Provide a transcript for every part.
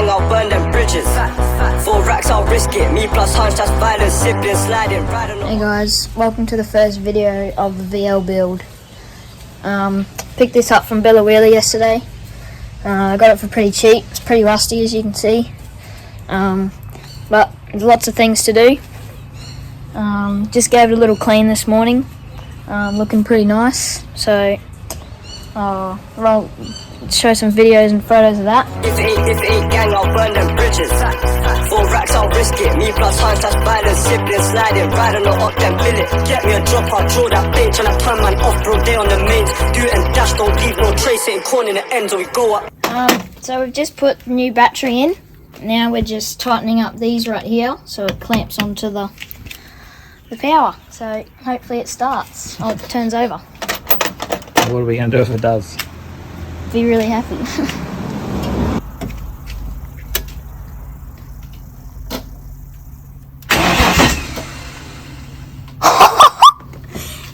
gang, I'll burn them bridges. 4 racks, I'll risk it. Me plus hunch, that's violence. Siblings sliding right on the... Hey guys, welcome to the first video of the VL build. Picked this up from Bella Wheeler yesterday. I got it for pretty cheap. It's pretty rusty, as you can see. But there's lots of things to do. Just gave it a little clean this morning. Looking pretty nice. So I'll show some videos and photos of that. If it ain't gang, I'll burn them bridges. 4 racks, I'll risk it. Me plus hunch, that's violence. Siblings sliding right on the up, then billet. Get me a drop, I'll draw that page. And I turn man off, bro, they on the mains. Do it and dash, don't leave no trace. Ain't corn in the end, so we go up. So we've just put new battery in. Now we're just tightening up these right here so it clamps onto the power. So hopefully it starts. Oh, it turns over. What are we going to do if it does? Be really happy.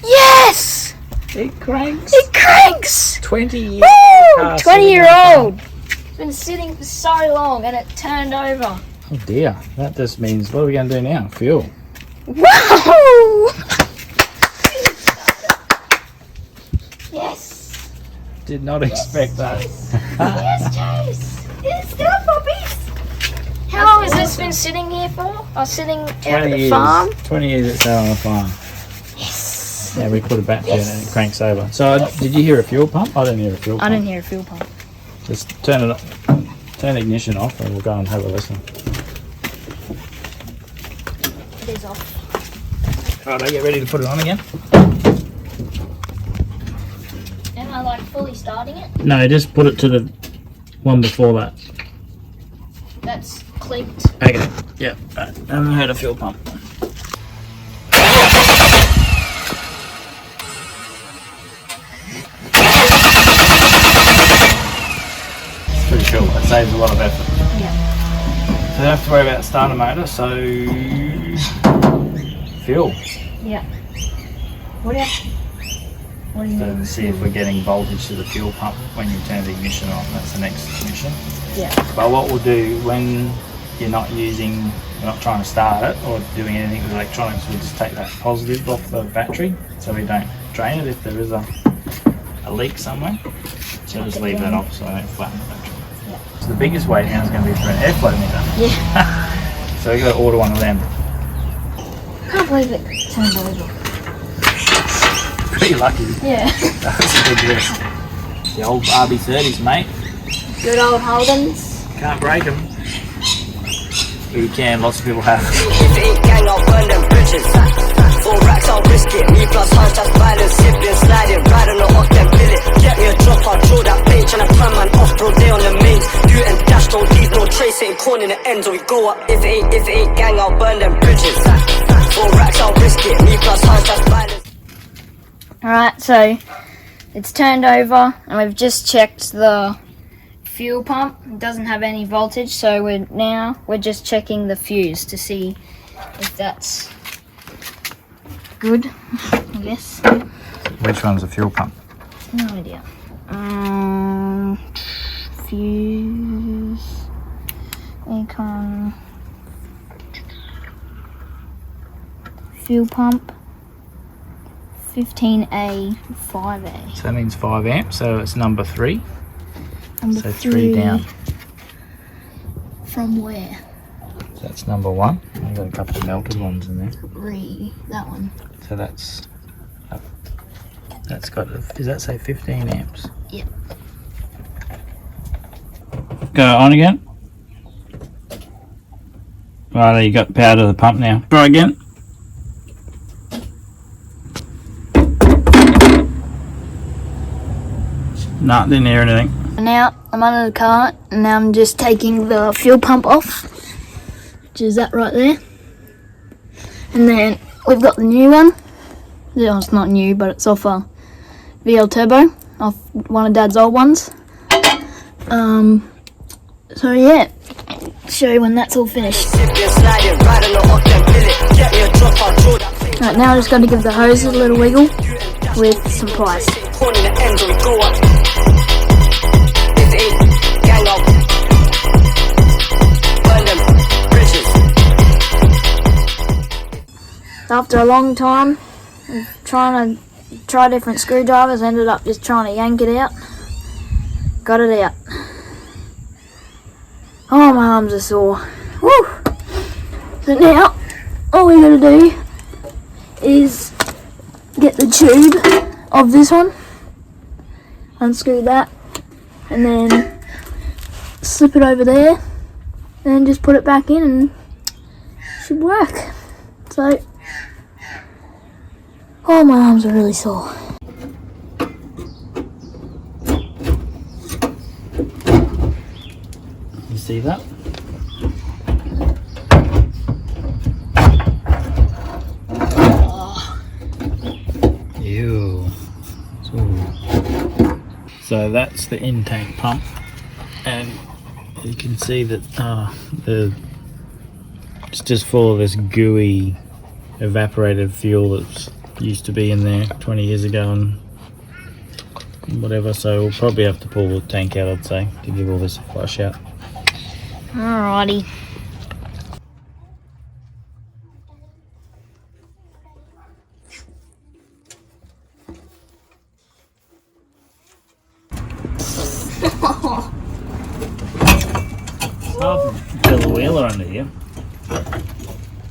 Yes! It cranks. It cranks! 20 years. Woo! 20-year-old. It's been sitting for so long and it turned over. Oh dear. That just means, what are we going to do now? Fuel. Wow! Yes! Did not expect that. Yes, Chase! It's good, puppies! How long has this been sitting here for? I was sitting out at the farm. 20 years it's out on the farm. Yes! Yeah, we put it back in and it cranks over. So, did you hear a fuel pump? I didn't hear a fuel pump. I didn't hear a fuel pump. Just turn it up, turn the ignition off and we'll go and have a listen. It is off. Alright, I get ready to put it on again. Am I like fully starting it? No, just put it to the one before that. That's clicked. Okay, yeah. I haven't heard a fuel pump. Pretty cool. It saves a lot of effort. Yeah. So you don't have to worry about starter motor, so fuel. Yeah. What do you To mean? see if we're getting voltage to the fuel pump when you turn the ignition on. That's the next ignition. Yeah. But what we'll do when you're not trying to start it or doing anything with electronics, we'll just take that positive off the battery so we don't drain it if there is a leak somewhere. So just leave that off so I don't flatten the battery. Yeah. So the biggest weight now is going to be for an airflow meter. Yeah. So we got to order one of them. Can't believe it turned over. Pretty lucky. Yeah. That was a big risk. The old RB30s, mate. Good old Holdens. Can't break them. But you can, lots of people have. If it ain't gang, I'll burn them bridges. 4 racks, I'll risk it. Me plus hunch, that's violence. Siblings sliding right on the up, then billet. Get me a drop, I'll draw that page. And I turn man off, bro, they on the mains. Do it and dash, don't leave no trace. Ain't corn in the end, so we go up. If it ain't gang, I'll burn them bridges. 4 racks, I'll risk it. Me plus hunch, that's violence. Alright, so it's turned over and we've just checked the fuel pump. It doesn't have any voltage, so we're just checking the fuse to see if that's good, I guess. Which one's a fuel pump? No idea. Fuse icon. Fuel pump 15A 5A. So that means 5 amps, so it's number 3. Number So 3 down. From where? So that's number 1. I've got a couple of melted ones in there. 3. That one. So that's got, does that say 15 amps? Yep. Go on again. Right, you got power to the pump now. Try again. Nah, didn't hear anything. Now I'm under the car and now I'm just taking the fuel pump off, which is that right there. And then we've got the new one. Yeah, it's not new, but it's off a VL Turbo, off one of Dad's old ones. So yeah, show you when that's all finished. Right, now I just got to give the hose a little wiggle with some pliers. after a long time of trying to try different screwdrivers, ended up just trying to yank it out. Got it out. Oh, my arms are sore. Woo! So now, all we gotta do is get the tube of this one, unscrew that, and then slip it over there, and just put it back in, and it should work. So, oh, my arms are really sore. You see that? Ew. So that's the in-tank pump, and you can see that it's just full of this gooey evaporated fuel that used to be in there 20 years ago and whatever. So we'll probably have to pull the tank out, I'd say, to give all this a flush out. Alrighty. Build a wheeler under here.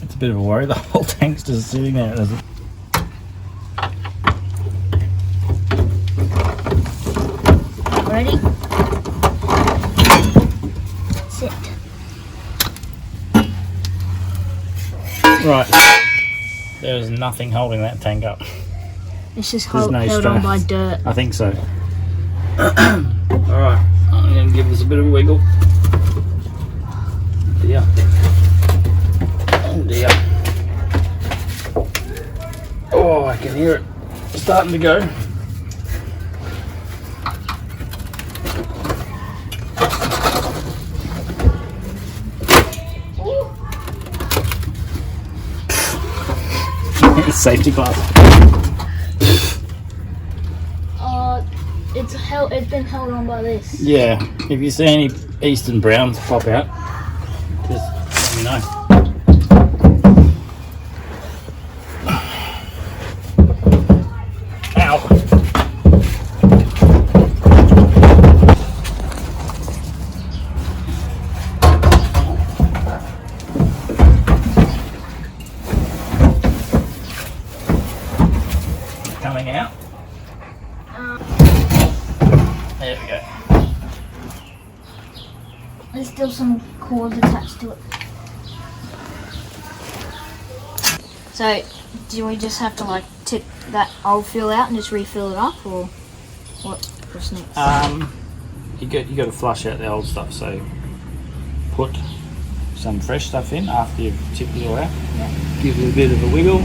It's a bit of a worry. The whole tank's just sitting there. Ready? Sit. Right. There's nothing holding that tank up. It's just There's held no on strap. by dirt. I think so. Alright, I'm going to give this a bit of a wiggle. Dear. Oh dear. Oh, I can hear it starting to go. Safety glass. It's been held on by this. Yeah, if you see any eastern browns pop out, just let me know. Ow! Coming out. There we go. There's still some cords attached to it. So, do we just have to like tip that old fuel out and just refill it up, or what's next? You got to flush out the old stuff. So put some fresh stuff in after you've tipped it all out. Yeah. Give it a bit of a wiggle.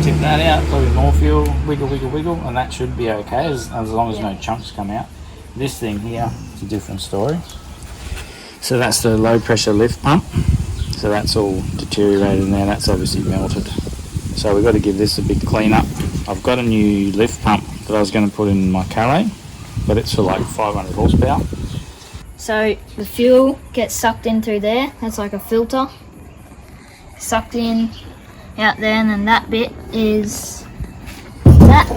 Tip that out. Put in more fuel. Wiggle, wiggle, wiggle, and that should be okay as long as no chunks come out. This thing here is a different story. So that's the low pressure lift pump. So that's all deteriorated in there. That's obviously melted. So we've got to give this a big clean up. I've got a new lift pump that I was going to put in my Calais, but it's for like 500 horsepower. So the fuel gets sucked in through there. That's like a filter. Sucked in, out there, and then that bit is that.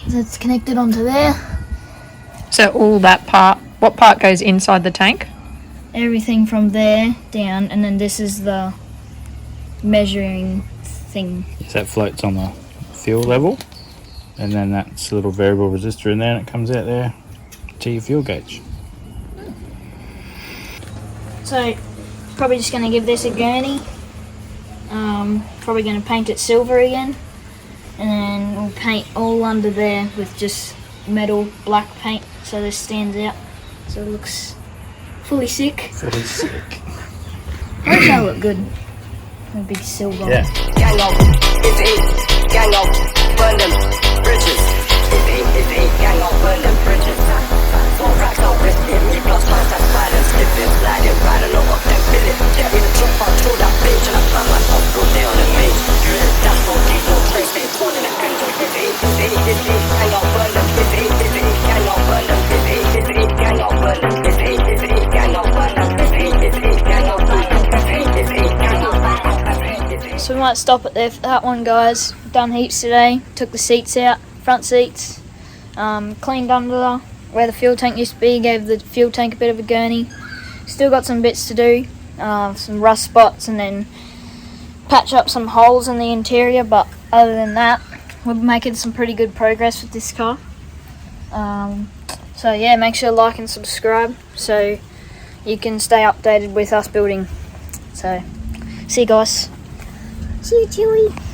That's connected onto there. So all that part, what part goes inside the tank? Everything from there down, and then this is the measuring thing. So that floats on the fuel level, and then that's a little variable resistor in there, and it comes out there to your fuel gauge. So probably just going to give this a gurney. Probably going to paint it silver again, and then we'll paint all under there with just metal black paint so this stands out, so it looks fully sick. Pretty sick. I think that'll look good. A big silver. Yeah. Gang up, if it, gang up, burn them bridges. If it, gang up, burn them bridges. 4 racks, I'll risk it. Me plus times, that's violence. Slipping, sliding, riding on up, then fill it. Get in the drop, I'll throw that bitch, and I plan my off road there on the main. That's no deep, no trace, they fall in the cradle. If it, gang up, burn them. If it, gang up, burn them. If it, gang up, burn them. If it, gang up, burn them. If it, gang up, burn them. If it, gang up, burn them. So we might stop it there for that one, guys. Done heaps today. Took the seats out, front seats. Cleaned under where the fuel tank used to be. Gave the fuel tank a bit of a gurney. Still got some bits to do. Some rust spots, and then patch up some holes in the interior. But other than that, we're making some pretty good progress with this car. So yeah, make sure to like and subscribe so you can stay updated with us building. So, see you guys. See you, Chewie.